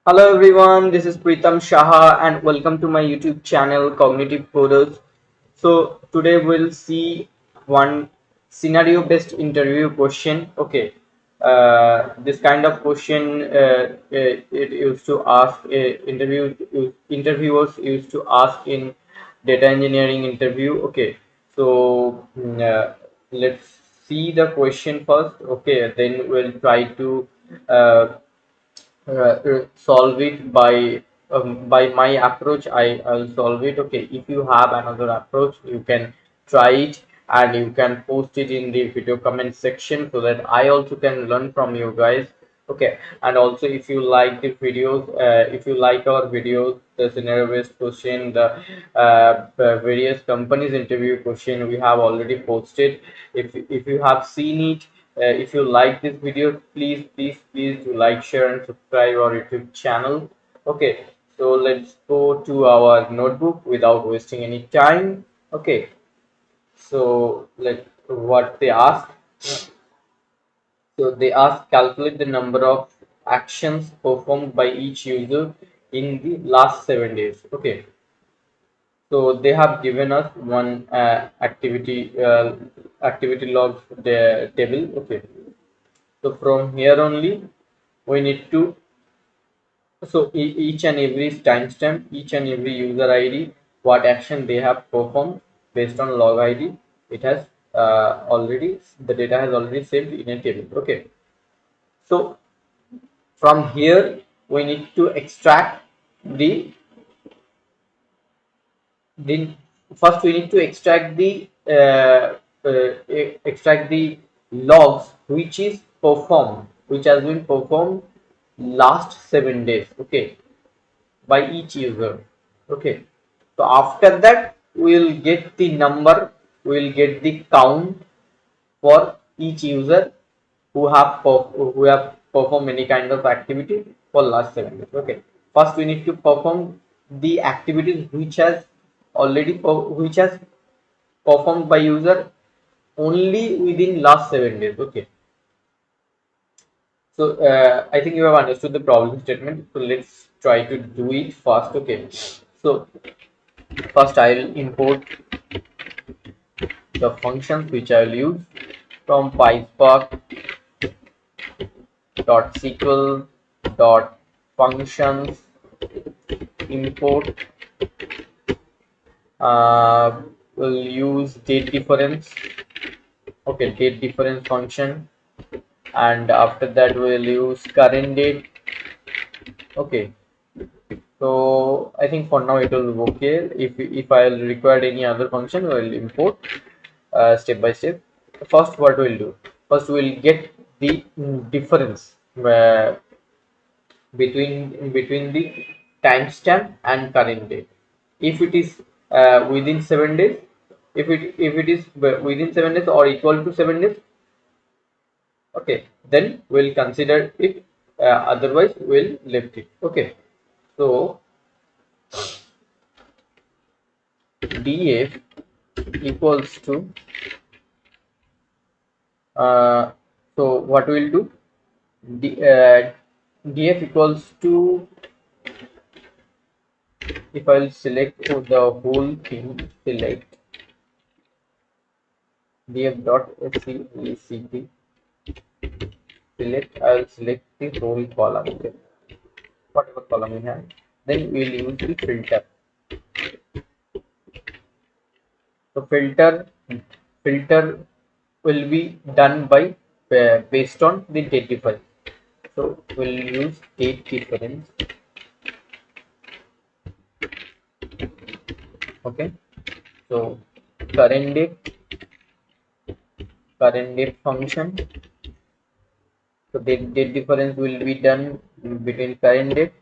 Hello everyone, this is Pritam Shaha and welcome to my YouTube channel CognitiveCoders. So today we'll see one scenario based interview question. Okay, this kind of question it used to ask interviewers used to ask in data engineering interview. Okay, so let's see the question first. Okay, then we'll try to uh, solve it by my approach. I'll solve it. Okay, if you have another approach you can try it and you can post it in the video comment section so that I also can learn from you guys. Okay, and also if you like the videos, if you like our videos, the scenario based question, the various companies interview question we have already posted. If you have seen it, if you like this video, please do like, share and subscribe our YouTube channel. Okay, so let's go to our notebook without wasting any time. Okay, so let what they ask. So they ask calculate the number of actions performed by each user in the last 7 days. Okay, so they have given us one activity log table. Okay, so from here only we need to, so each and every timestamp, each and every user ID, what action they have performed based on log ID, it has already, the data has already saved in a table. Okay, so from here we need to extract the then first we need to extract the logs which is performed, which has been performed last 7 days. Okay, by each user. Okay, so after that we will get the number, we will get the count for each user who have performed any kind of activity for last 7 days. Okay, first we need to perform the activities which has performed by user only within last 7 days. Okay, so I think you have understood the problem statement, so let's try to do it fast. Okay, so first I'll import the functions which I'll use from PySpark dot SQL dot functions import. We'll use date difference. Okay, date difference function, and after that we'll use current date. Okay, so I think for now it will be okay. If I'll require any other function, we'll import step by step. First, what we'll do? First, we'll get the difference between the timestamp and current date. If it is within 7 days, if it is within 7 days or equal to 7 days, okay, then we'll consider it. Otherwise, we'll left it. Okay, so df equals to so what we'll do, df equals to, if I'll select for the whole thing, select df dot scect, select, I'll select the whole column. Okay, whatever column we have, then we'll use the filter. So filter will be done by based on the date difference. So we'll use date difference. Okay, so current date function. So date difference will be done between current date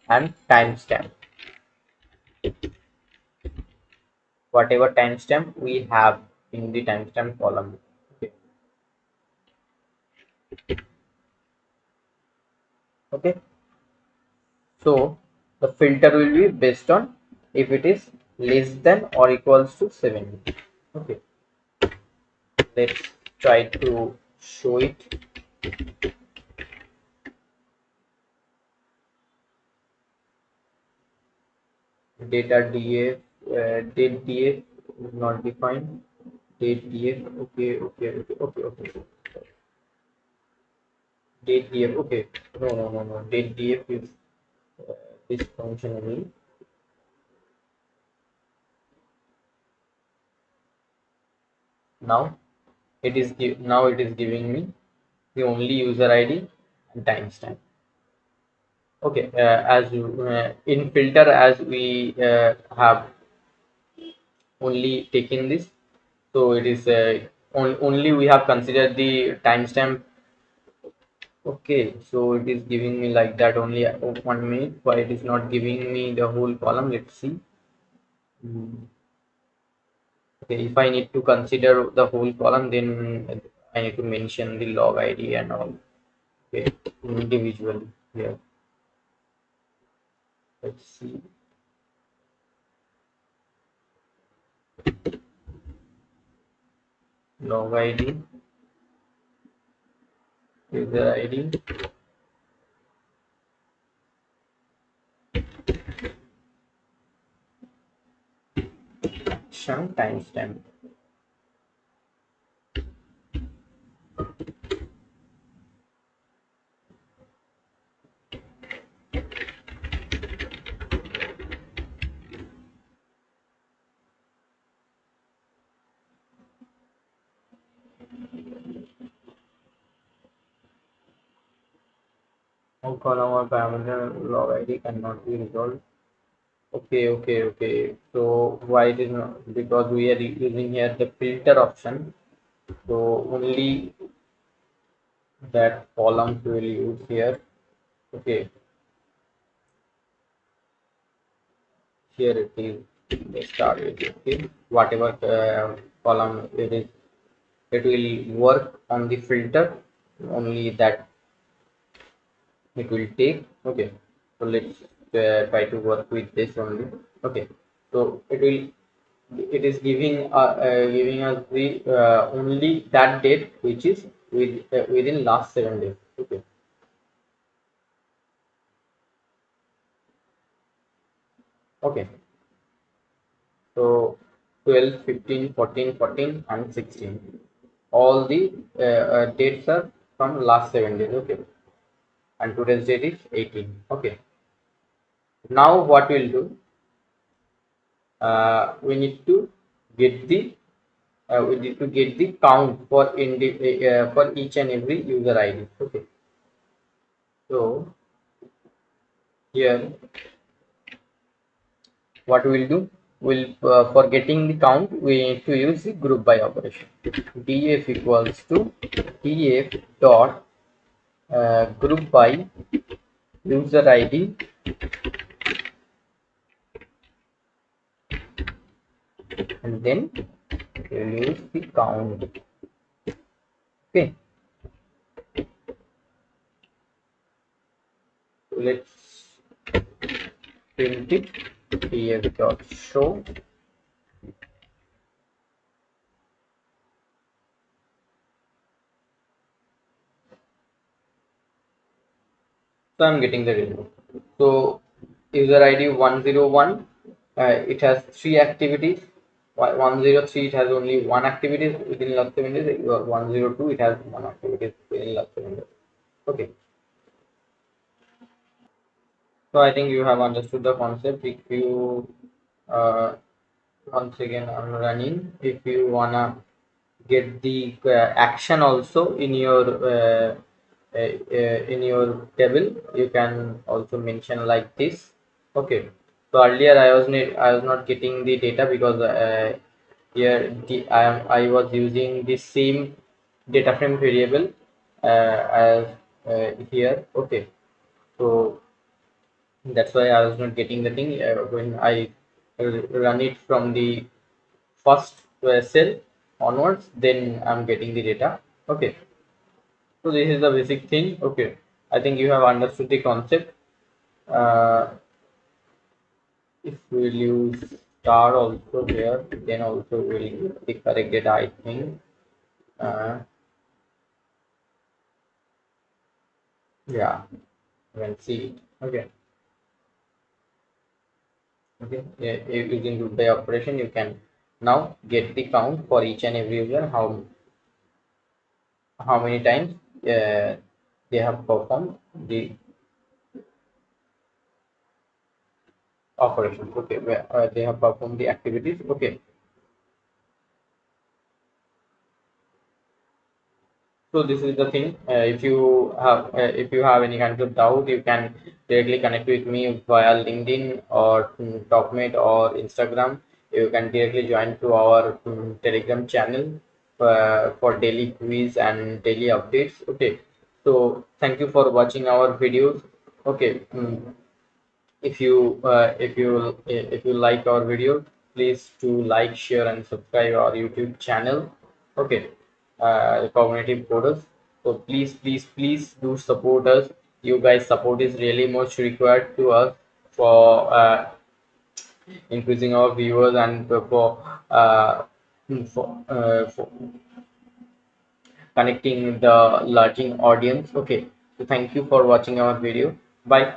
and timestamp. Whatever timestamp we have in the timestamp column. Okay. Okay. So the filter will be based on if it is less than or equals to 7. Okay. Let's try to show it. data df, date df is not defined. Date df, okay. Date df, okay. No. Date df is this function only. Now now it is giving me the only user ID and timestamp. Okay, as in filter, as we have only taken this, so it is only we have considered the timestamp. Okay, so it is giving me like that only. 1 minute. Why it is not giving me the whole column? Let's see. Okay, if I need to consider the whole column, then I need to mention the log ID and all. Okay, individually here. Let's see. Log ID, user ID, action, timestamp. How column or parameter log ID cannot be resolved. Okay. So why it is not? Because we are using here the filter option. So only that column we will use here. Okay, here it is. Let's start with it. Okay, whatever column it is, it will work on the filter. Only that it will take. Okay, so let's try to work with this only. Okay, so it is giving us the only that date which is within last 7 days. Okay, so 12, 15, 14, 14, and 16, all the dates are from last 7 days. Okay, and today's date is 18. Okay, now what we'll do, we need to get the count for each and every user ID. Okay, so here what we'll do, we'll for getting the count, we need to use the group by operation. Df equals to df dot group by user ID and then we'll use the count. Okay, so let's print it. Df dot show. So I'm getting the result. So user ID 101, it has 3 activities. 103, it has only 1 activity within last 7 days. 102, it has 1 activity within last 7 days. Okay, so I think you have understood the concept. If you once again I'm running, if you wanna get the action also in your table, you can also mention like this. Okay, so earlier I was not getting the data because here I was using the same data frame variable as here. Okay, so that's why I was not getting the thing when I run it from the first cell onwards, then I'm getting the data. Okay, so this is the basic thing. Okay, I think you have understood the concept. uh, if we'll use star also here, then also we'll get the correct data, I think. uh, yeah, you can see it. Okay, Okay, using group by operation, you can now get the count for each and every user, how many times they have performed the operations. Okay, where they have performed the activities. Okay, so this is the thing. If you have any kind of doubt, you can directly connect with me via LinkedIn or TalkMate or Instagram. You can directly join to our Telegram channel for daily quiz and daily updates. Okay, so thank you for watching our videos. Okay, if you like our video, please do like, share, and subscribe our YouTube channel. Okay, Cognitive Coders. So please do support us. You guys support is really much required to us for increasing our viewers and for connecting the larging audience. Okay, so thank you for watching our video. Bye.